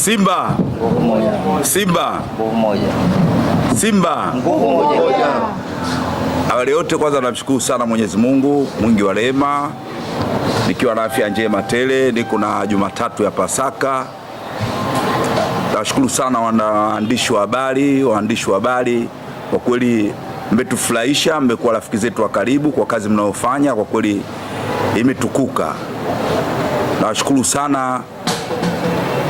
Simba nguvu moja. Simba nguvu moja. Simba nguvu moja. Awali yote kwanza namshukuru sana Mwenyezi Mungu mwingi wa rehema, nikiwa na afya njema tele, niko na Jumatatu ya Pasaka. Nashukuru sana waandishi wa habari, kwa kweli mmetufurahisha, mmekuwa rafiki zetu wa karibu kwa kazi mnayofanya, kwa kweli imetukuka. Nashukuru sana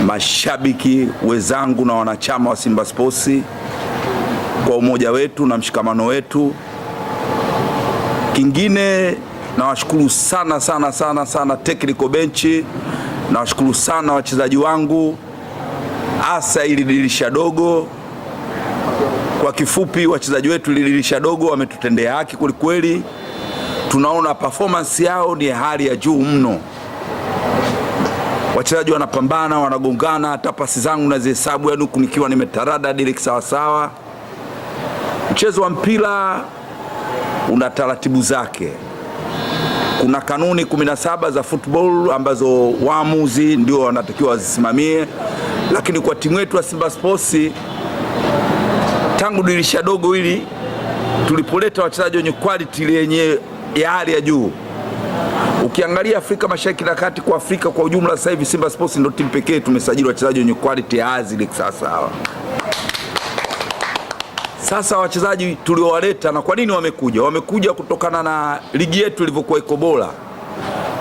mashabiki wenzangu na wanachama wa Simba Sports kwa umoja wetu na mshikamano wetu. Kingine nawashukuru sana technical bench, nawashukuru sana wachezaji wangu, hasa ili dirisha dogo. Kwa kifupi, wachezaji wetu ili dirisha dogo wametutendea haki kweli. Tunaona performance yao ni hali ya juu mno. Wachezaji wanapambana, wanagongana, hata pasi zangu nazihesabu yani huku nikiwa nimetarada direct sawa. Mchezo wa mpira una taratibu zake. Kuna kanuni 17 za football ambazo waamuzi ndio wanatakiwa wazisimamie, lakini kwa timu yetu ya Simba Sports tangu dirisha dogo hili tulipoleta wachezaji wenye quality yenye ya hali ya juu. Ukiangalia Afrika Mashariki na Kati, kwa Afrika kwa ujumla, sasa hivi Simba Sports ndio timu pekee tumesajili wachezaji wenye quality ya azili sawa. Sasa wachezaji tuliowaleta, na kwa nini wamekuja? Wamekuja kutokana na ligi yetu ilivyokuwa iko bora.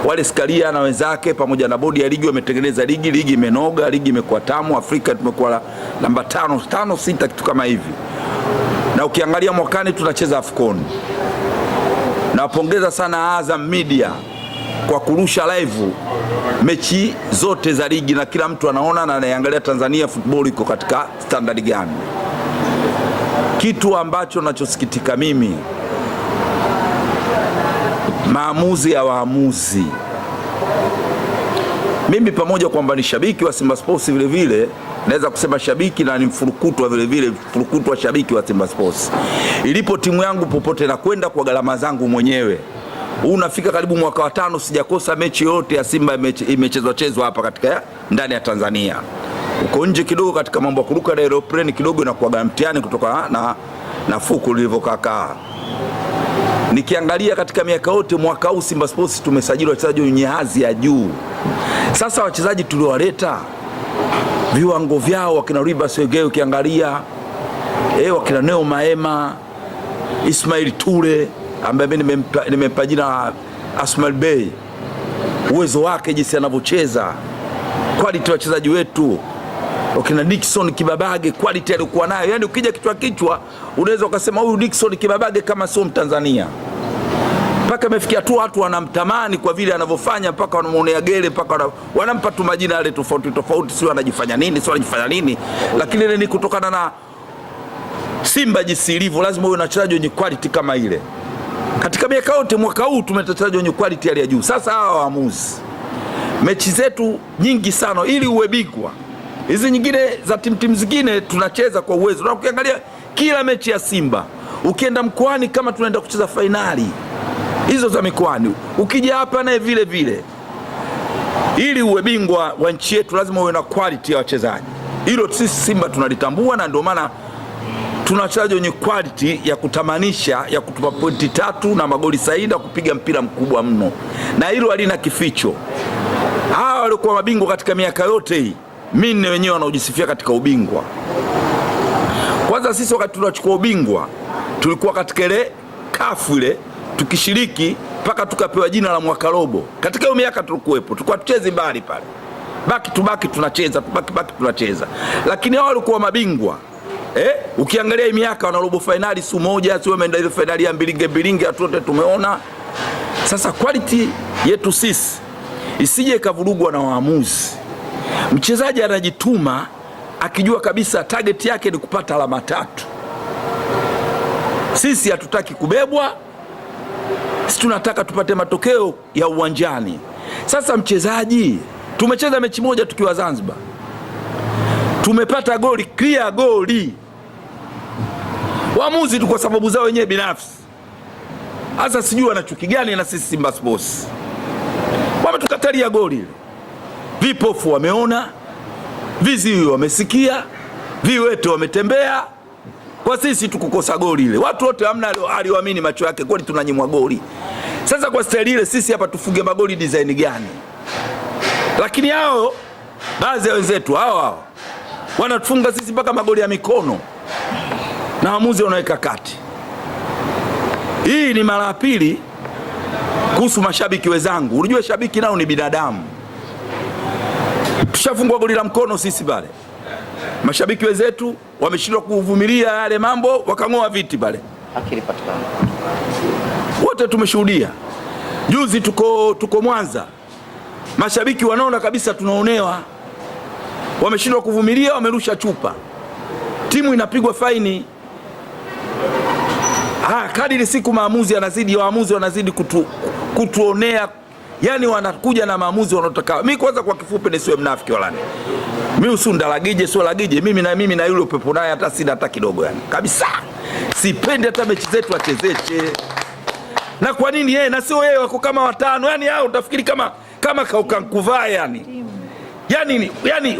Wale Skaria na wenzake pamoja na bodi ya ligi wametengeneza ligi imenoga, ligi imekuwa tamu. Afrika tumekuwa namba 5, 6 kitu kama hivi. Na ukiangalia mwakani tunacheza AFCON. Nawapongeza sana Azam Media kwa kurusha live mechi zote za ligi, na kila mtu anaona na anaangalia Tanzania football iko katika standard gani. Kitu ambacho nachosikitika mimi, maamuzi ya waamuzi. Mimi pamoja kwamba ni shabiki wa Simba Sports, vile naweza kusema shabiki na ni mfurukutu wa shabiki wa Simba Sports. Ilipo timu yangu popote na kwenda kwa gharama zangu mwenyewe. Unafika karibu mwaka wa 5 sijakosa mechi yote ya Simba imechezwa hapa katika ndani ya Tanzania. Uko nje kidogo katika mambo ya kuruka na aeroplane kidogo na kwa mtihani kutoka na fuku lilivyokaa. Nikiangalia katika miaka yote, mwaka huu Simba Sports tumesajili wachezaji wenye hadhi ya juu. Sasa wachezaji tuliowaleta viwango vyao, wakina Riba Swegeo ukiangalia, wakina Neo Maema, Ismail Ture ambaye mimi nimempa jina Asmal Bey, uwezo wake jinsi anavyocheza, quality wachezaji wetu, wakina Dickson Kibabage, quality alikuwa nayo. Yani ukija kichwa unaweza ukasema huyu Dickson Kibabage kama sio Mtanzania. Mpaka amefikia tu watu wanamtamani kwa vile anavyofanya, mpaka wanamuonea gere, mpaka wanampa tu majina yale tofauti, sio anajifanya nini, lakini ile ni kutokana na Simba jinsi ilivyo. Lazima uwe na wachezaji wenye quality kama ile. Katika miaka yote, mwaka huu tumeta wachezaji wenye quality ya juu. Sasa hawa waamuzi, mechi zetu nyingi sana ili uwe bingwa, hizi nyingine za timu zingine tunacheza kwa uwezo. Na ukiangalia kila mechi ya Simba, ukienda mkoani kama tunaenda kucheza finali hizo za mikoani, ukija hapa naye vile. Ili uwe bingwa wa nchi yetu lazima uwe na quality ya wachezaji. Hilo sisi Simba tunalitambua, na ndio maana tuna wachezaji wenye quality ya kutamanisha, ya kutupa pointi 3 na magoli sahihi, kupiga mpira mkubwa mno. Na hilo halina kificho. Hawa walikuwa mabingwa katika miaka yote hii, mimi wenyewe wanaojisifia katika ubingwa. Kwanza sisi wakati tunachukua ubingwa tulikuwa katika ile kafu ile tukishiriki mpaka tukapewa jina la mwaka robo. Katika hiyo miaka tulikuwa tucheze mbali pale, back to back tunacheza, tunacheza. Lakini hao walikuwa mabingwa. Ukiangalia hii miaka wana robo finali su moja, sio wameenda ile finali ya mbilinge atote tumeona. Sasa quality yetu sisi isije ikavurugwa na waamuzi. Mchezaji anajituma akijua kabisa target yake ni kupata alama 3. Sisi hatutaki kubebwa, sisi tunataka tupate matokeo ya uwanjani. Sasa mchezaji, tumecheza mechi moja tukiwa Zanzibar, tumepata goli, clear goli. Waamuzi tu kwa sababu zao wenyewe binafsi. Sasa sijui wana chuki gani na sisi Simba Sports. Wametukatalia goli. Vipofu wameona, viziwi wamesikia, viwete wametembea, kwa sisi tukukosa goli ile. Watu wote hamna aliamini macho yake, kwani tunanyimwa goli. Sasa kwa staili ile sisi hapa tufunge magoli design gani? Lakini hao baadhi ya wenzetu hao wanatufunga sisi mpaka magoli ya mikono na waamuzi wanaweka kati. Hii ni mara ya pili. Kuhusu mashabiki wenzangu, unajua shabiki nao ni binadamu. Tushafungwa goli la mkono sisi pale, mashabiki wenzetu wameshindwa kuvumilia yale mambo, wakang'oa viti pale, akili patikana. Wote tumeshuhudia. Juzi tuko Mwanza, mashabiki wanaona kabisa tunaonewa, wameshindwa kuvumilia, wamerusha chupa, timu inapigwa faini. Kadiri siku maamuzi yanazidi, waamuzi wanazidi kutuonea, yani wanakuja na maamuzi wanataka. Mimi kwanza, kwa kifupi, nisiwe mnafiki wala nini, mimi usunda lagije sio lagije, mimi na yule upepo naye hata sina hata kidogo, yani kabisa sipendi hata mechi zetu achezeche. Na kwa nini yeye na sio yeye? Wako kama watano, yani hao utafikiri kama kaukankuvaa, yani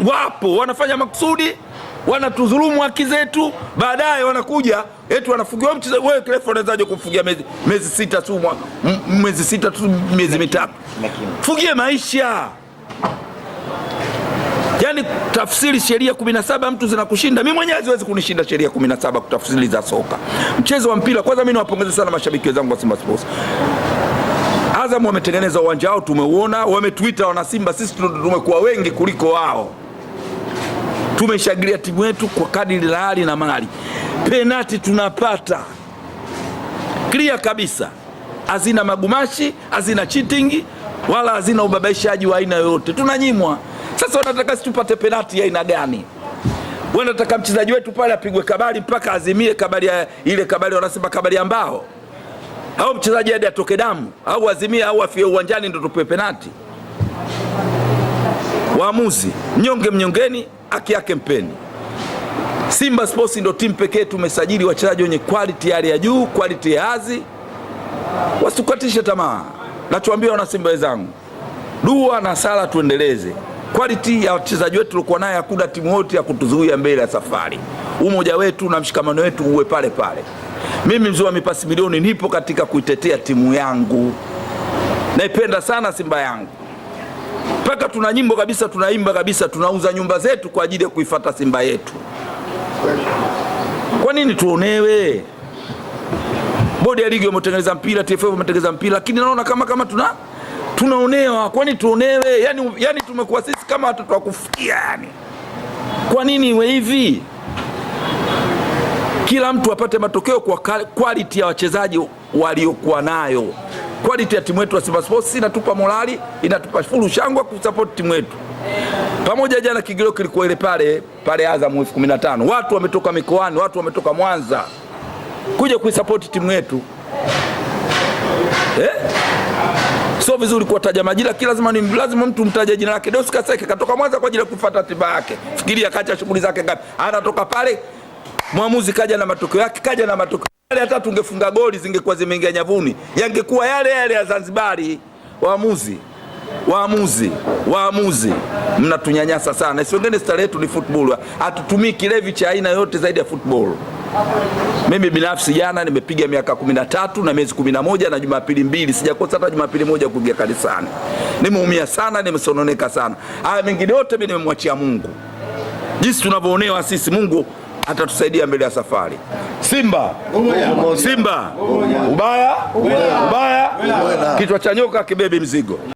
wapo wanafanya makusudi, wanatudhulumu haki zetu, baadaye wanakuja eti wanafungiwa mchezo. Wewe kirefu unawezaje kufungia miezi sita tu, miezi mitatu? Fungie maisha. Yani tafsiri sheria 17 mtu zinakushinda. Mimi mwenyewe siwezi kunishinda sheria 17 kutafsiri za soka. Mchezo wa mpira, kwanza mimi niwapongeze sana mashabiki wenzangu wa Simba Sports. Azam wametengeneza uwanja wao, tumeuona, wametuita wana Simba, sisi tumekuwa wengi kuliko wao. Tumeshangilia timu yetu kwa kadiri la hali na mali. Penalti tunapata clear kabisa, hazina magumashi, hazina cheating, wala hazina ubabaishaji wa aina yoyote. Tunanyimwa. Sasa wanataka sisi tupate penalti ya aina gani? Wanataka mchezaji wetu pale apigwe kabali mpaka azimie kabali, ile kabali wanasema kabali ambao, au mchezaji hadi atoke damu au azimie au afie uwanjani ndio tupewe penalti? Waamuzi mnyongeni, haki yake mpeni. Simba Sports ndio timu pekee tumesajili wachezaji wenye quality hali ya juu, quality ya hazi. Wasitukatishe tamaa. Nachoambia wana Simba wenzangu, dua na sala tuendeleze. Quality ya wachezaji wetu tulikuwa naye, hakuna timu yote ya kutuzuia mbele ya safari. Umoja wetu na mshikamano wetu uwe pale pale. Mimi mzee wa mipasi milioni nipo katika kuitetea timu yangu. Naipenda sana Simba yangu. Paka tuna nyimbo kabisa, tunaimba kabisa, tunauza nyumba zetu kwa ajili ya kuifuata Simba yetu. Kwa nini tuonewe? Bodi ya ligi wametengeneza mpira, TFF wametengeneza mpira, lakini naona kama tunaonewa. Kwa nini tuonewe? Yani tumekuwa sisi kama watoto wa kufikia yani. Kwa nini iwe hivi? Kila mtu apate matokeo kwa quality ya wachezaji waliokuwa nayo. Quality ya timu yetu ya Simba Sports inatupa morali, inatupa fulu shangwa kusupport timu yetu. Pamoja jana kigilo kilikuwa ile pale Azam 15. Watu wametoka mikoani, watu wametoka Mwanza kuja kuisupport timu yetu. Sio vizuri kuwataja majina, lazima mtu mtaje jina lake. Deus Kaseke katoka Mwanza kwa ajili ya kufuata tiba yake. Fikiria kacha shughuli zake ngapi. Anatoka pale, mwamuzi kaja na matokeo yake, hata tungefunga goli zingekuwa zimeingia nyavuni, yangekuwa yale ya Zanzibari. Waamuzi mnatunyanyasa sana. Isiongene stare yetu ni football. Hatutumii kilevi cha aina yote zaidi ya football. Mimi binafsi jana nimepiga miaka 13 na miezi 11 na Jumapili 2, sijakosa hata Jumapili moja kuingia kanisani. Nimeumia sana, nimesononeka sana. Haya mengine yote mimi nimemwachia Mungu. Jinsi tunavyoonewa sisi, Mungu atatusaidia mbele ya safari. Simba ubaya, kichwa cha nyoka kibebe mzigo.